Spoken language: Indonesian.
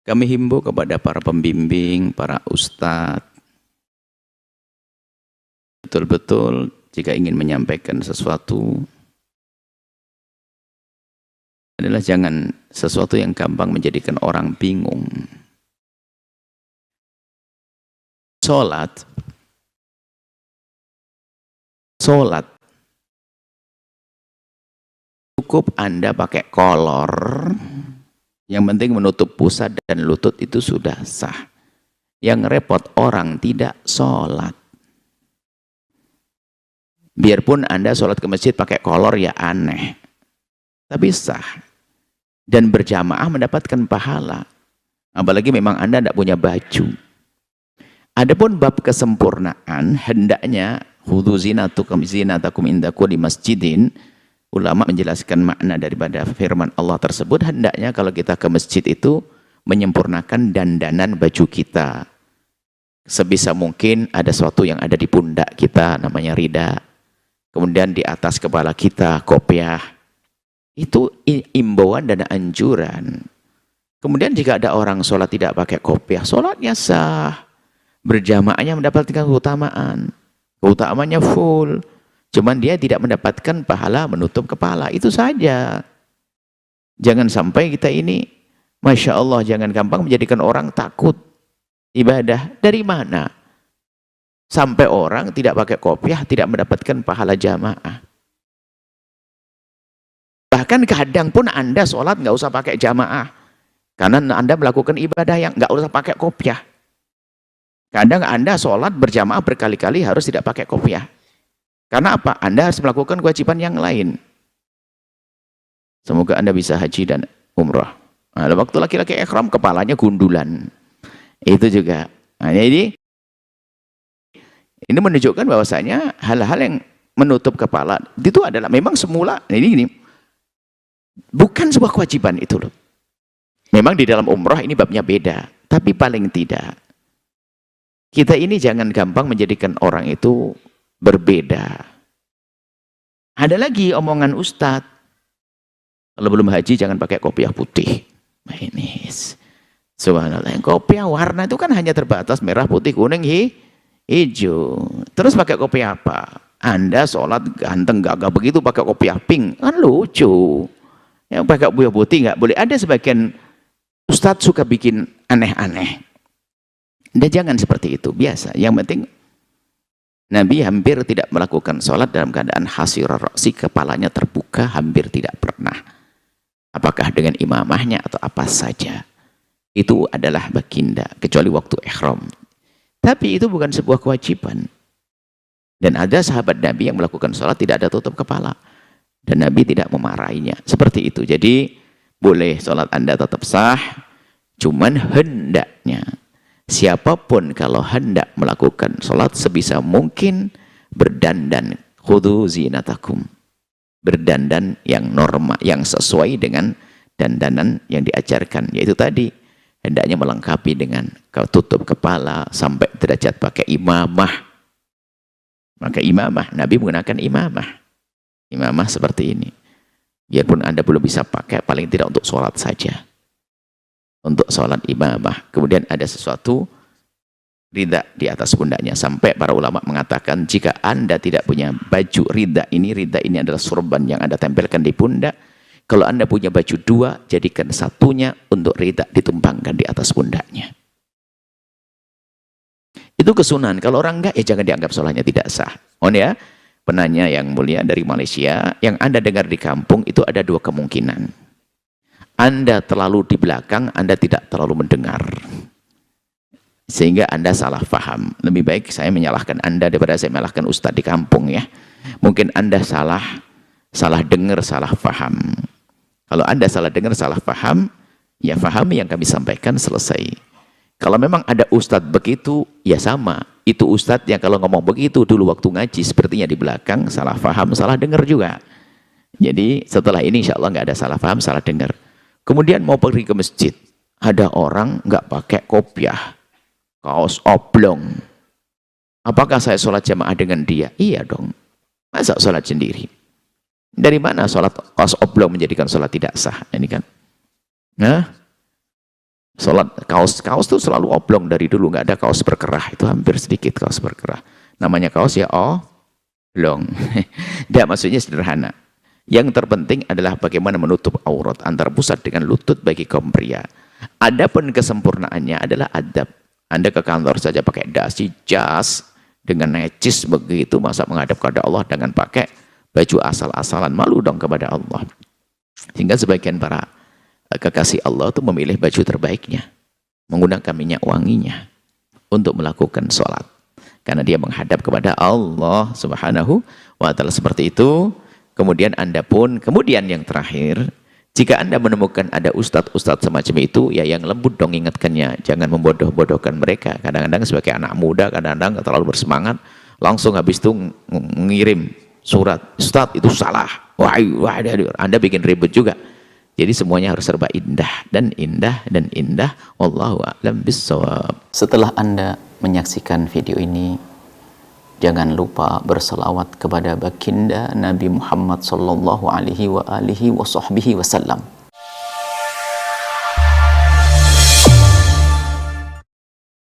Kami himbau kepada para pembimbing, para ustadz, betul-betul jika ingin menyampaikan sesuatu, adalah jangan sesuatu yang gampang menjadikan orang bingung. Sholat cukup Anda pakai kolor, yang penting menutup pusat dan lutut itu sudah sah. Yang repot orang tidak sholat. Biarpun Anda sholat ke masjid pakai kolor ya aneh, tapi sah dan berjamaah mendapatkan pahala. Apalagi memang Anda tidak punya baju. Adapun bab kesempurnaan, hendaknya khudzu zinatakum inda kulli masjidin. Ulama menjelaskan makna daripada firman Allah tersebut, hendaknya kalau kita ke masjid itu menyempurnakan dandanan baju kita. Sebisa mungkin ada sesuatu yang ada di pundak kita, namanya rida. Kemudian di atas kepala kita, kopiah. Itu imbauan dan anjuran. Kemudian jika ada orang sholat tidak pakai kopiah, sholatnya sah. Berjamaahnya mendapatkan keutamaan. Keutamaannya full. Cuman dia tidak mendapatkan pahala menutup kepala. Itu saja. Jangan sampai kita ini, Masya Allah, jangan gampang menjadikan orang takut ibadah. Dari mana? Sampai orang tidak pakai kopiah, tidak mendapatkan pahala jamaah. Bahkan kadang pun Anda sholat nggak usah pakai jamaah. Karena Anda melakukan ibadah yang nggak usah pakai kopiah. Kadang Anda sholat berjamaah berkali-kali harus tidak pakai kopiah. Karena apa? Anda harus melakukan kewajiban yang lain. Semoga Anda bisa haji dan umrah. Nah, waktu laki-laki ikhram kepalanya gundulan. Itu juga. Nah, ini menunjukkan bahwasanya hal-hal yang menutup kepala itu adalah memang semula ini bukan sebuah kewajiban itu loh. Memang di dalam umrah ini babnya beda, tapi paling tidak kita ini jangan gampang menjadikan orang itu berbeda. Ada lagi omongan ustadz, kalau belum haji jangan pakai kopiah putih. Nah, ini subhanallah, yang kopiah warna itu kan hanya terbatas merah, putih, kuning, hijau. Terus pakai kopiah apa? Anda sholat ganteng gagah begitu pakai kopiah pink, kan lucu. Yang pakai kopiah putih nggak boleh. Ada sebagian ustadz suka bikin aneh-aneh. Dan jangan seperti itu, biasa. Yang penting Nabi hampir tidak melakukan sholat dalam keadaan hasirah ra'si, kepalanya terbuka, hampir tidak pernah. Apakah dengan imamahnya atau apa saja. Itu adalah baginda, kecuali waktu ihram. Tapi itu bukan sebuah kewajiban. Dan ada sahabat Nabi yang melakukan sholat tidak ada tutup kepala. Dan Nabi tidak memarahinya. Seperti itu. Jadi boleh sholat Anda tetap sah, cuman hendaknya siapapun kalau hendak melakukan sholat sebisa mungkin berdandan, khudzu zinatakum, berdandan yang normal, yang sesuai dengan dandanan yang diajarkan, yaitu tadi hendaknya melengkapi dengan tutup kepala sampai derajat pakai imamah. Maka imamah, Nabi menggunakan imamah seperti ini. Biarpun Anda belum bisa pakai, paling tidak untuk sholat saja. Untuk sholat imamah. Kemudian ada sesuatu rida di atas pundaknya. Sampai para ulama mengatakan jika Anda tidak punya baju rida ini adalah sorban yang Anda tempelkan di pundak. Kalau Anda punya baju dua, jadikan satunya untuk rida ditumpangkan di atas pundaknya. Itu kesunahan. Kalau orang enggak, ya jangan dianggap sholatnya tidak sah. Ya, penanya yang mulia dari Malaysia, yang Anda dengar di kampung itu ada dua kemungkinan. Anda terlalu di belakang, Anda tidak terlalu mendengar. Sehingga Anda salah paham. Lebih baik saya menyalahkan Anda daripada saya menyalahkan ustadz di kampung ya. Mungkin Anda salah dengar, salah paham. Kalau Anda salah dengar, salah paham, ya pahami yang kami sampaikan, selesai. Kalau memang ada ustadz begitu, ya sama. Itu ustadz yang kalau ngomong begitu dulu waktu ngaji, sepertinya di belakang, salah paham, salah dengar juga. Jadi setelah ini insya Allah nggak ada salah paham, salah dengar. Kemudian mau pergi ke masjid, ada orang nggak pakai kopiah, kaos oblong. Apakah saya sholat jamaah dengan dia? Iya dong. Masa sholat sendiri? Dari mana sholat kaos oblong menjadikan sholat tidak sah? Ini kan? Nah, Sholat kaos tuh selalu oblong dari dulu, nggak ada kaos berkerah, itu hampir sedikit kaos berkerah. Namanya kaos ya oblong. Tidak, maksudnya sederhana. Yang terpenting adalah bagaimana menutup aurat antara pusat dengan lutut bagi kaum pria. Adapun kesempurnaannya adalah adab. Anda ke kantor saja pakai dasi jas dengan necis begitu, masa menghadap kepada Allah dengan pakai baju asal-asalan, malu dong kepada Allah. Sehingga sebagian para kekasih Allah itu memilih baju terbaiknya, menggunakan minyak wanginya untuk melakukan sholat. Karena dia menghadap kepada Allah Subhanahu wa ta'ala seperti itu. Kemudian Anda pun, kemudian yang terakhir, jika Anda menemukan ada ustadz-ustadz semacam itu, ya yang lembut dong ingatkannya, jangan membodoh-bodohkan mereka. Kadang-kadang sebagai anak muda, kadang-kadang terlalu bersemangat, langsung habis itu mengirim surat, ustadz itu salah, wah, Anda bikin ribut juga. Jadi semuanya harus serba indah dan indah dan indah. Wallahu a'lam bissawab. Setelah Anda menyaksikan video ini, jangan lupa berselawat kepada baginda Nabi Muhammad sallallahu alaihi wa alihi wa sahbihi wasallam.